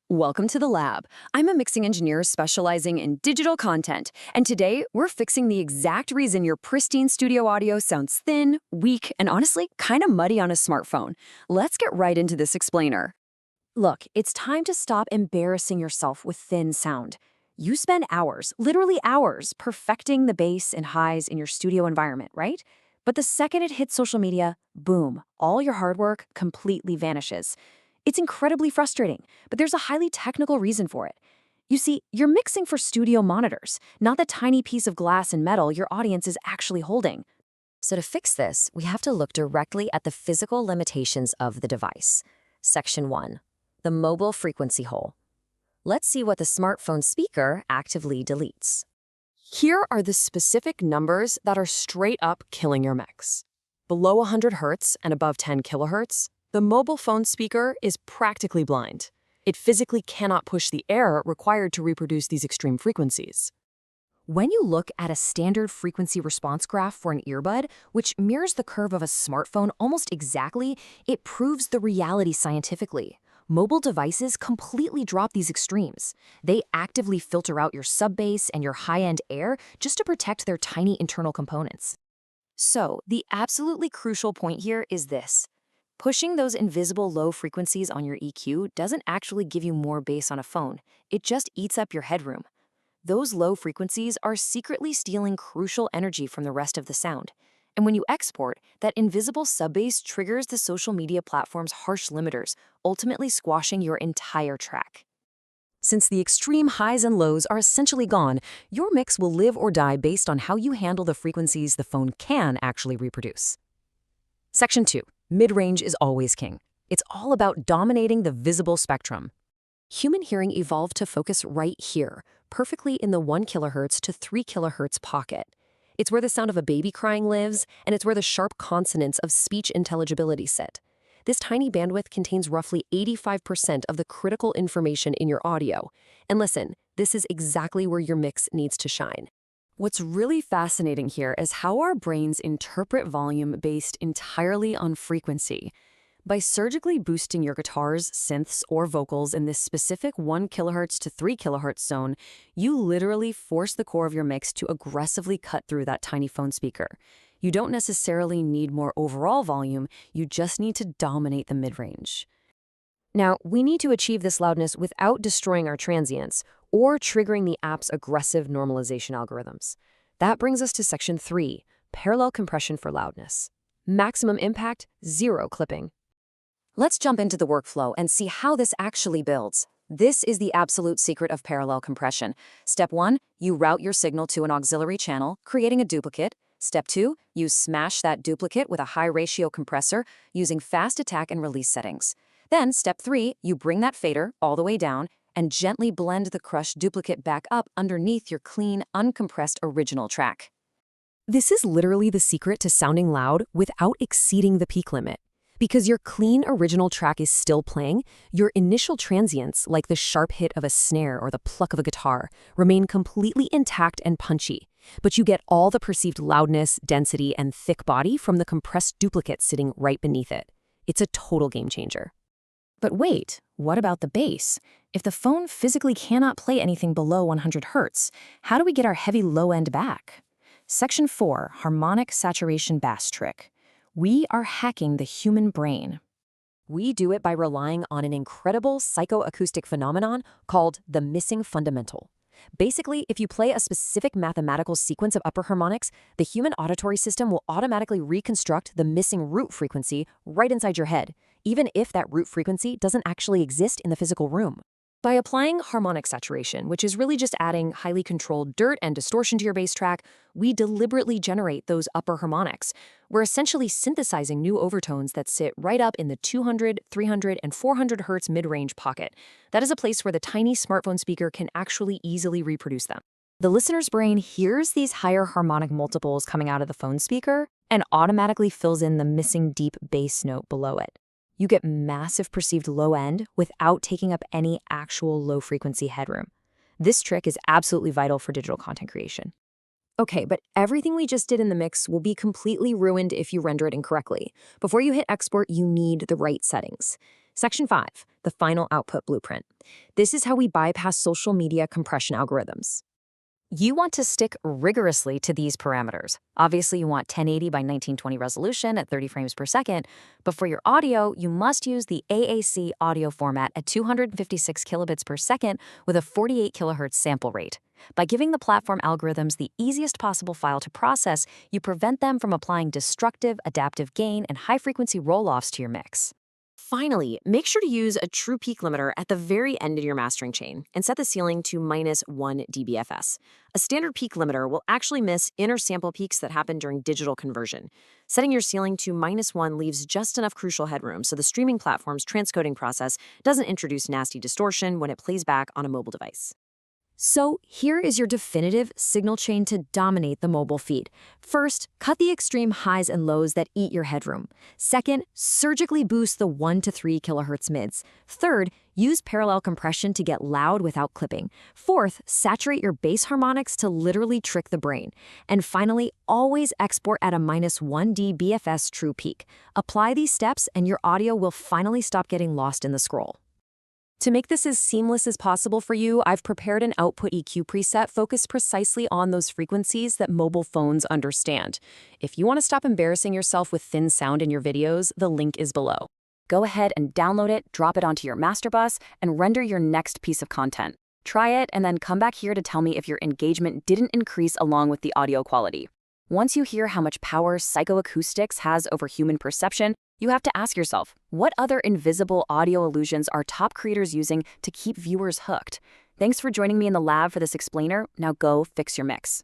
Welcome to the lab. I'm a mixing engineer specializing in digital content, and today we're fixing the exact reason your pristine studio audio sounds thin, weak, and honestly, kind of muddy on a smartphone. Let's get right into this explainer. Look, it's time to stop embarrassing yourself with thin sound. You spend hours, literally hours, perfecting the bass and highs in your studio environment, right? But the second it hits social media, boom, all your hard work completely vanishes. It's incredibly frustrating, but there's a highly technical reason for it. You see, you're mixing for studio monitors, not the tiny piece of glass and metal your audience is actually holding. So to fix this, we have to look directly at the physical limitations of the device. Section 1. The mobile frequency hole. Let's see what the smartphone speaker actively deletes. Here are the specific numbers that are straight up killing your mix. Below 100 Hz and above 10 kHz, the mobile phone speaker is practically blind. It physically cannot push the air required to reproduce these extreme frequencies. When you look at a standard frequency response graph for an earbud, which mirrors the curve of a smartphone almost exactly, it proves the reality scientifically. Mobile devices completely drop these extremes. They actively filter out your sub-bass and your high-end air just to protect their tiny internal components. So, the absolutely crucial point here is this. Pushing those invisible low frequencies on your EQ doesn't actually give you more bass on a phone. It just eats up your headroom. Those low frequencies are secretly stealing crucial energy from the rest of the sound. And when you export, that invisible sub-bass triggers the social media platform's harsh limiters, ultimately squashing your entire track. Since the extreme highs and lows are essentially gone, your mix will live or die based on how you handle the frequencies the phone can actually reproduce. Section 2. Mid-range is always king. It's all about dominating the visible spectrum. Human hearing evolved to focus right here, perfectly in the 1 kHz to 3 kHz pocket. It's where the sound of a baby crying lives, and it's where the sharp consonants of speech intelligibility sit. This tiny bandwidth contains roughly 85% of the critical information in your audio. And listen, this is exactly where your mix needs to shine. What's really fascinating here is how our brains interpret volume based entirely on frequency. By surgically boosting your guitars, synths, or vocals in this specific 1 kHz to 3 kHz zone, you literally force the core of your mix to aggressively cut through that tiny phone speaker. You don't necessarily need more overall volume, you just need to dominate the mid-range. Now, we need to achieve this loudness without destroying our transients or triggering the app's aggressive normalization algorithms. That brings us to Section 3, parallel compression for loudness. Maximum impact, zero clipping. Let's jump into the workflow and see how this actually builds. This is the absolute secret of parallel compression. Step 1, you route your signal to an auxiliary channel, creating a duplicate. Step 2, you smash that duplicate with a high-ratio compressor using fast attack and release settings. Then, Step 3, you bring that fader all the way down and gently blend the crushed duplicate back up underneath your clean, uncompressed original track. This is literally the secret to sounding loud without exceeding the peak limit. Because your clean original track is still playing, your initial transients, like the sharp hit of a snare or the pluck of a guitar, remain completely intact and punchy. But you get all the perceived loudness, density, and thick body from the compressed duplicate sitting right beneath it. It's a total game changer. But wait, what about the bass? If the phone physically cannot play anything below 100 Hz, how do we get our heavy low end back? Section 4, Harmonic Saturation Bass Trick. We are hacking the human brain. We do it by relying on an incredible psychoacoustic phenomenon called the missing fundamental. Basically, if you play a specific mathematical sequence of upper harmonics, the human auditory system will automatically reconstruct the missing root frequency right inside your head, even if that root frequency doesn't actually exist in the physical room. By applying harmonic saturation, which is really just adding highly controlled dirt and distortion to your bass track, we deliberately generate those upper harmonics. We're essentially synthesizing new overtones that sit right up in the 200, 300, and 400 Hz mid-range pocket. That is a place where the tiny smartphone speaker can actually easily reproduce them. The listener's brain hears these higher harmonic multiples coming out of the phone speaker and automatically fills in the missing deep bass note below it. You get massive perceived low end without taking up any actual low-frequency headroom. This trick is absolutely vital for digital content creation. Okay, but everything we just did in the mix will be completely ruined if you render it incorrectly. Before you hit export, you need the right settings. Section 5, the final output blueprint. This is how we bypass social media compression algorithms. You want to stick rigorously to these parameters. Obviously, you want 1080 by 1920 resolution at 30 frames per second, but for your audio, you must use the AAC audio format at 256 kilobits per second with a 48 kilohertz sample rate. By giving the platform algorithms the easiest possible file to process, you prevent them from applying destructive adaptive gain and high-frequency roll-offs to your mix. Finally, make sure to use a true peak limiter at the very end of your mastering chain and set the ceiling to -1 dBFS. A standard peak limiter will actually miss inner sample peaks that happen during digital conversion. Setting your ceiling to -1 leaves just enough crucial headroom so the streaming platform's transcoding process doesn't introduce nasty distortion when it plays back on a mobile device. So here is your definitive signal chain to dominate the mobile feed. First, cut the extreme highs and lows that eat your headroom. Second, surgically boost the 1 to 3 kilohertz mids. Third, use parallel compression to get loud without clipping. Fourth, saturate your bass harmonics to literally trick the brain. And finally, always export at a -1 dBFS true peak. Apply these steps and your audio will finally stop getting lost in the scroll. To make this as seamless as possible for you, I've prepared an output EQ preset focused precisely on those frequencies that mobile phones understand. If you want to stop embarrassing yourself with thin sound in your videos, the link is below. Go ahead and download it, drop it onto your master bus, and render your next piece of content. Try it, and then come back here to tell me if your engagement didn't increase along with the audio quality. Once you hear how much power psychoacoustics has over human perception, you have to ask yourself, what other invisible audio illusions are top creators using to keep viewers hooked? Thanks for joining me in the lab for this explainer. Now go fix your mix.